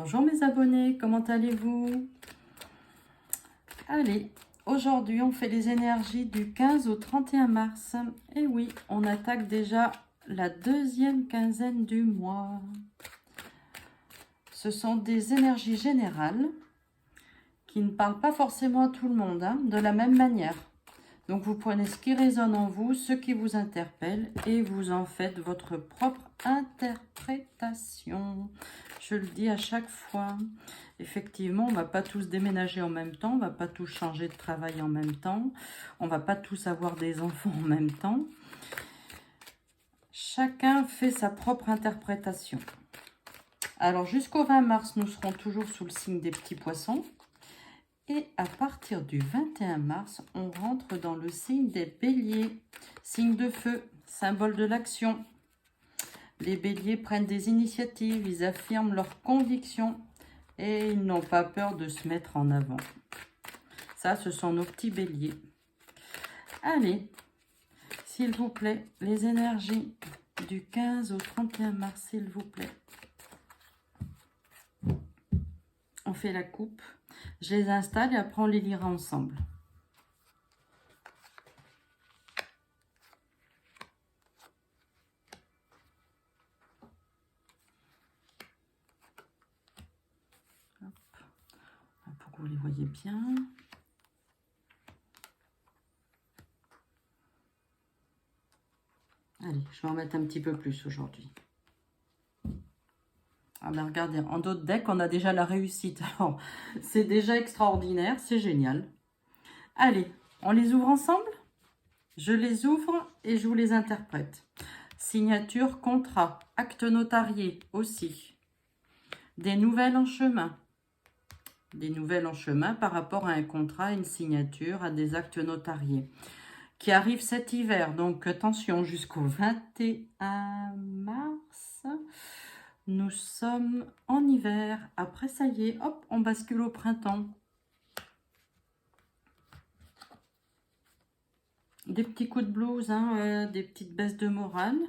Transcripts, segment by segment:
Bonjour mes abonnés, comment allez-vous? Allez, aujourd'hui on fait les énergies du 15 au 31 mars. Et oui, on attaque déjà la deuxième quinzaine du mois. Ce sont des énergies générales qui ne parlent pas forcément à tout le monde, de la même manière. Donc vous prenez ce qui résonne en vous, ce qui vous interpelle et vous en faites votre propre interprétation. Je le dis à chaque fois. Effectivement, on ne va pas tous déménager en même temps, on ne va pas tous changer de travail en même temps, on ne va pas tous avoir des enfants en même temps. Chacun fait sa propre interprétation. Alors jusqu'au 20 mars, nous serons toujours sous le signe des petits poissons. Et à partir du 21 mars, on rentre dans le signe des béliers. Signe de feu, symbole de l'action. Les béliers prennent des initiatives, ils affirment leurs convictions et ils n'ont pas peur de se mettre en avant. Ça, ce sont nos petits béliers. Allez, s'il vous plaît, les énergies du 15 au 31 mars, s'il vous plaît. On fait la coupe. Je les installe et après on les lira ensemble. Hop. Pour que vous les voyez bien. Allez, je vais en mettre un petit peu plus aujourd'hui. Ah ben regardez, en d'autres decks, on a déjà la réussite. Alors, c'est déjà extraordinaire, c'est génial. Allez, on les ouvre ensemble? Je les ouvre et je vous les interprète. Signature, contrat, acte notarié aussi. Des nouvelles en chemin. Des nouvelles en chemin par rapport à un contrat, une signature, à des actes notariés. Qui arrive cet hiver. Donc attention, jusqu'au 21 mars. Nous sommes en hiver. Après, ça y est, hop, on bascule au printemps. Des petits coups de blues, des petites baisses de morale.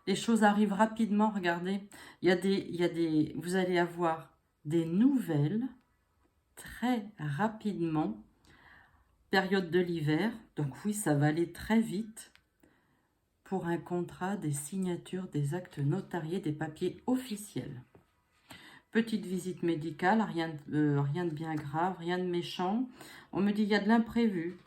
Les choses arrivent rapidement, regardez. Vous allez avoir des nouvelles très rapidement. Période de l'hiver, donc oui, ça va aller très vite. Pour un contrat, des signatures, des actes notariés, des papiers officiels. Petite visite médicale, rien de bien grave, rien de méchant. On me dit qu'il y a de l'imprévu.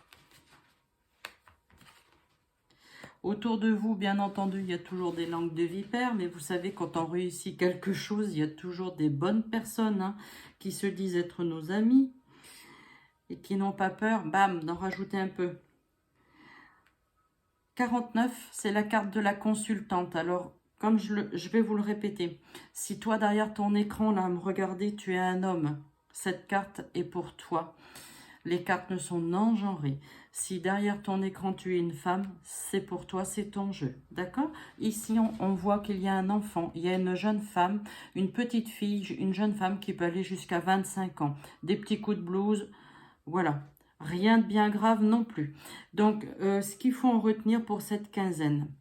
Autour de vous, bien entendu, il y a toujours des langues de vipère, mais vous savez, quand on réussit quelque chose, il y a toujours des bonnes personnes qui se disent être nos amis et qui n'ont pas peur, bam, d'en rajouter un peu. 49, c'est la carte de la consultante. Alors, comme je vais vous le répéter, si toi, derrière ton écran, là, à me regarder, tu es un homme, cette carte est pour toi. Les cartes ne sont non-genrées. Si derrière ton écran, tu es une femme, c'est pour toi, c'est ton jeu. D'accord? Ici, on voit qu'il y a un enfant, il y a une jeune femme, une petite fille, une jeune femme qui peut aller jusqu'à 25 ans. Des petits coups de blues, voilà. Rien de bien grave non plus. Donc, ce qu'il faut en retenir pour cette quinzaine,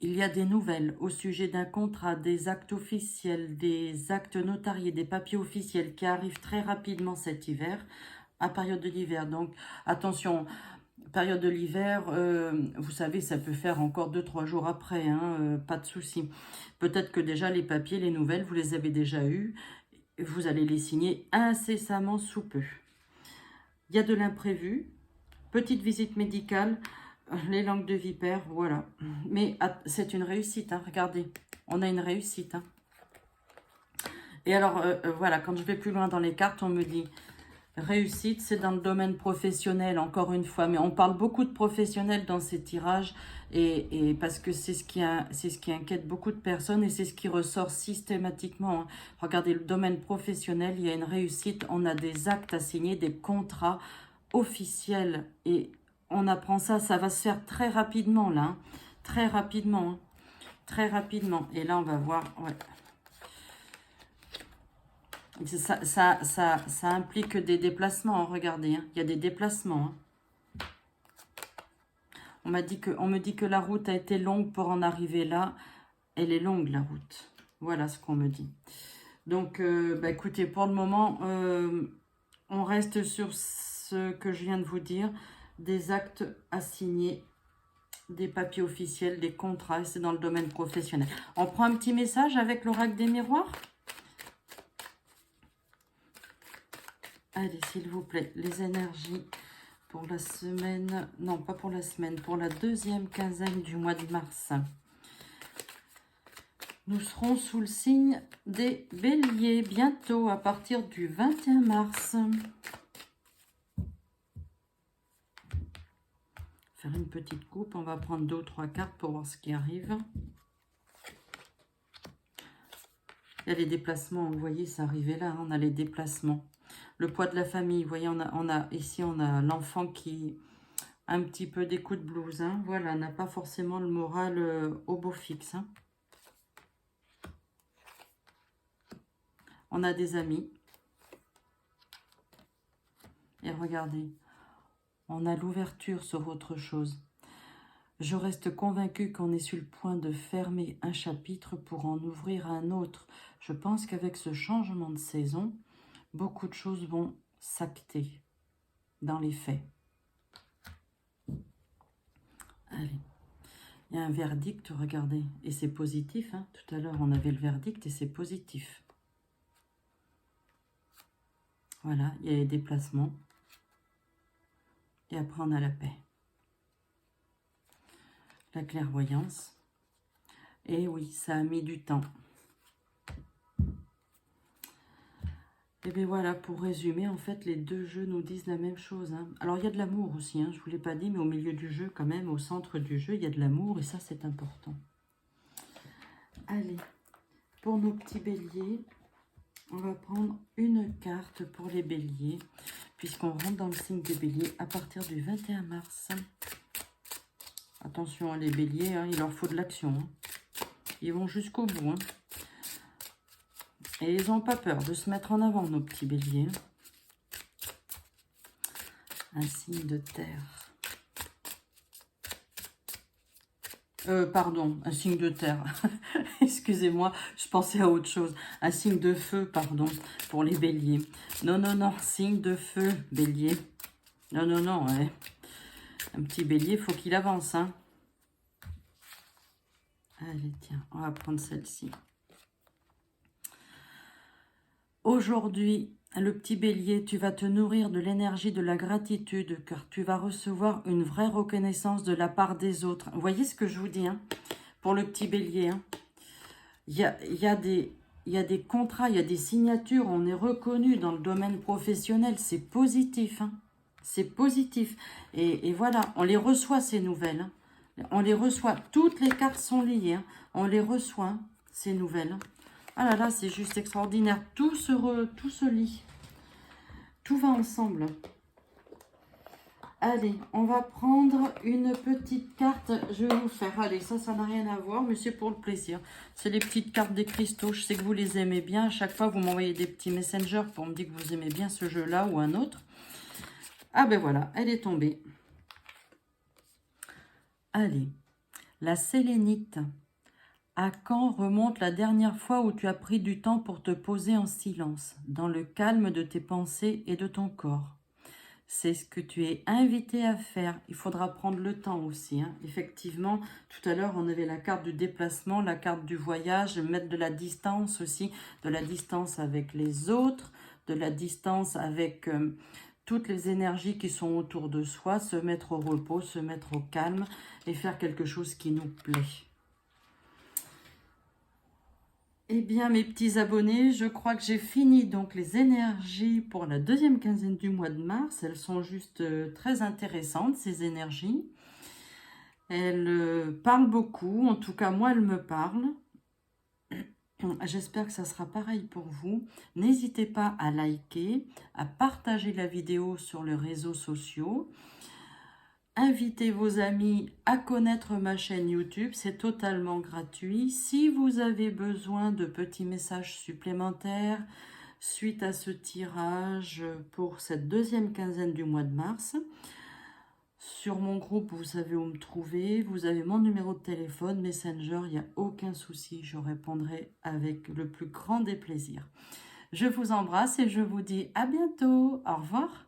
il y a des nouvelles au sujet d'un contrat, des actes officiels, des actes notariés, des papiers officiels qui arrivent très rapidement cet hiver, à période de l'hiver. Donc, attention, période de l'hiver, vous savez, ça peut faire encore 2-3 jours après, pas de souci. Peut-être que déjà les papiers, les nouvelles, vous les avez déjà eus, vous allez les signer incessamment sous peu. Il y a de l'imprévu, petite visite médicale, les langues de vipère, voilà. Mais c'est une réussite, regardez, on a une réussite. Et alors, voilà, quand je vais plus loin dans les cartes, on me dit, réussite, c'est dans le domaine professionnel, encore une fois. Mais on parle beaucoup de professionnels dans ces tirages, et parce que c'est ce qui inquiète beaucoup de personnes, et c'est ce qui ressort systématiquement. Regardez, le domaine professionnel, il y a une réussite, on a des actes à signer, des contrats officiels, et on apprend ça, ça va se faire très rapidement, là. Très rapidement, très rapidement. Et là, on va voir, ouais. Ça implique des déplacements, regardez, il y a des déplacements. On me dit que la route a été longue pour en arriver là. Elle est longue, la route. Voilà ce qu'on me dit. Donc, bah, écoutez, pour le moment, on reste sur ce que je viens de vous dire. Des actes à signer, des papiers officiels, des contrats, et c'est dans le domaine professionnel. On prend un petit message avec l'oracle des miroirs. Allez, s'il vous plaît, les énergies pour la semaine, non pas pour la semaine, pour la deuxième quinzaine du mois de mars. Nous serons sous le signe des béliers bientôt à partir du 21 mars. Faire une petite coupe, on va prendre 2 ou 3 cartes pour voir ce qui arrive. Il y a les déplacements, vous voyez, ça arrivait là, hein, on a les déplacements. Le poids de la famille, vous voyez, ici on a l'enfant qui a un petit peu des coups de blues. Hein. Voilà, n'a pas forcément le moral au beau fixe. Hein. On a des amis. Et regardez, on a l'ouverture sur autre chose. Je reste convaincue qu'on est sur le point de fermer un chapitre pour en ouvrir un autre. Je pense qu'avec ce changement de saison, beaucoup de choses vont s'acter dans les faits. Allez, il y a un verdict, regardez, et c'est positif. Hein. Tout à l'heure, on avait le verdict et c'est positif. Voilà, il y a les déplacements. Et après, on a la paix. La clairvoyance. Et oui, ça a mis du temps. Et bien voilà, pour résumer, en fait, les deux jeux nous disent la même chose. Hein. Alors, il y a de l'amour aussi, hein, je ne vous l'ai pas dit, mais au milieu du jeu, quand même, au centre du jeu, il y a de l'amour, et ça, c'est important. Allez, pour nos petits béliers, on va prendre une carte pour les béliers, puisqu'on rentre dans le signe des béliers à partir du 21 mars. Attention, les béliers, hein, il leur faut de l'action. Hein. Ils vont jusqu'au bout. Hein. Et ils n'ont pas peur de se mettre en avant, nos petits béliers. Un signe de terre. Pardon, un signe de terre. Excusez-moi, je pensais à autre chose. Un signe de feu, pardon, pour les béliers. Non, non, non, signe de feu, bélier. Non, non, non, ouais. Un petit bélier, il faut qu'il avance, hein. Allez, tiens, on va prendre celle-ci. Aujourd'hui, le petit bélier, tu vas te nourrir de l'énergie de la gratitude, car tu vas recevoir une vraie reconnaissance de la part des autres. Vous voyez ce que je vous dis, hein, pour le petit bélier. Hein. Il y a des contrats, il y a des signatures, on est reconnu dans le domaine professionnel, c'est positif. Hein. C'est positif. Et voilà, on les reçoit ces nouvelles. Hein. On les reçoit, toutes les cartes sont liées. Hein. On les reçoit, hein, ces nouvelles. Hein. Ah là là, c'est juste extraordinaire. Tout se lit. Tout va ensemble. Allez, on va prendre une petite carte. Je vais vous faire. Allez, ça n'a rien à voir, mais c'est pour le plaisir. C'est les petites cartes des cristaux. Je sais que vous les aimez bien. À chaque fois, vous m'envoyez des petits messengers pour me dire que vous aimez bien ce jeu-là ou un autre. Ah ben voilà, elle est tombée. Allez, la sélénite. À quand remonte la dernière fois où tu as pris du temps pour te poser en silence, dans le calme de tes pensées et de ton corps? C'est ce que tu es invité à faire. Il faudra prendre le temps aussi. Hein. Effectivement, tout à l'heure, on avait la carte du déplacement, la carte du voyage, mettre de la distance aussi, de la distance avec les autres, de la distance avec toutes les énergies qui sont autour de soi, se mettre au repos, se mettre au calme et faire quelque chose qui nous plaît. Eh bien, mes petits abonnés, je crois que j'ai fini donc les énergies pour la deuxième quinzaine du mois de mars. Elles sont juste très intéressantes, ces énergies. Elles parlent beaucoup, en tout cas, moi, elles me parlent. J'espère que ça sera pareil pour vous. N'hésitez pas à liker, à partager la vidéo sur les réseaux sociaux. Invitez vos amis à connaître ma chaîne YouTube, c'est totalement gratuit. Si vous avez besoin de petits messages supplémentaires suite à ce tirage pour cette deuxième quinzaine du mois de mars, Sur mon groupe, vous savez où me trouver. Vous avez mon numéro de téléphone, Messenger, il n'y a aucun souci. Je répondrai avec le plus grand des plaisirs. Je vous embrasse et je vous dis à bientôt. Au revoir.